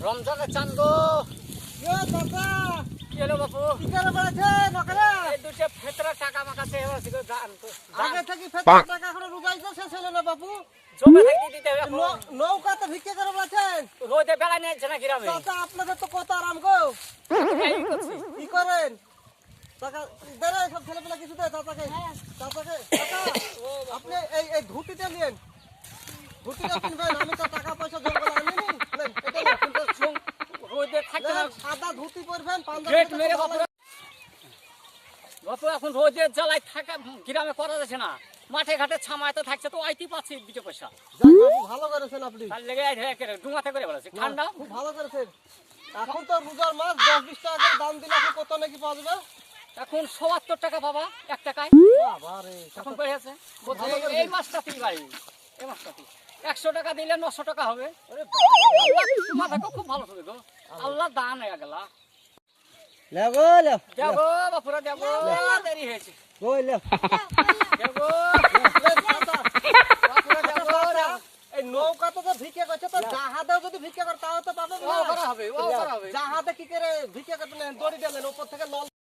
রমজানে চান গো। কি হলো বাপু? এই দুটো ফেতরা টাকা আমার কাছে আগে থেকে ফেতরা টাকা করে রুজাইতে শেষ হলো না বাপু। জমে থাকি দিতে হবে এখন। নৌকাতে ভিক্ষা করে বলেছেন রোদে বেলা নিয়েছে না গ্রামে। চাচা আপনাদের তো কত আরাম গো। কি করেন টাকা দেন সব ছেলেপেলা কিছু দেয় চাচাকে। চাচাকে চাচা আপনি এই ধুতিটা নিন, ধুতিটা কিনবেন। আমি তো টাকা পয়সা জঙ্গল আনিনি। নেন, এটা নেন, কিন্তু রোদে থাকতে না। সাদা ধুতি পরবেন, গেট মেরে বাপু। বাপু এখন রোদে জ্বালায় থাকা গ্রামে করা যাচ্ছে না। মাঠে ঘাটে ছামায় তো থাকছে তো আইতে পাচ্ছি দুটো পয়সা। ভালো করেছেন আপনি, তার লেগে ডুঙাতে করে বলেছে ঠান্ডা। খুব ভালো করেছেন। এখন তো রোজার মাস 10-20 টাকা করে দাম দিলে এখন কত নাকি পাওয়া যাবে? এখন ৭৪ টাকা পাবা 1 টাকায়। বাবারে এখন বেড়ে আছে। এই মাছটাতেই ভাই, এই মাছটাতেই 100 টাকা দিলে 900 টাকা হবে। মাথা খুব ভালো চলে গো। আল্লাহ দান হয়ে গেল। লাগো লে দেবো বাপুরা দেবো, দেরি হয়েছে কইলে দেবো। এই নৌকাতে তো ভিক্ষা করছে, তো জাহাজেও যদি ভিক্ষা করে তাও তো পাবেন না। ও করা হবে, ও করা হবে। জাহাজে কি করে ভিক্ষা করবেন? দড়ি দিলেন উপর থেকে নল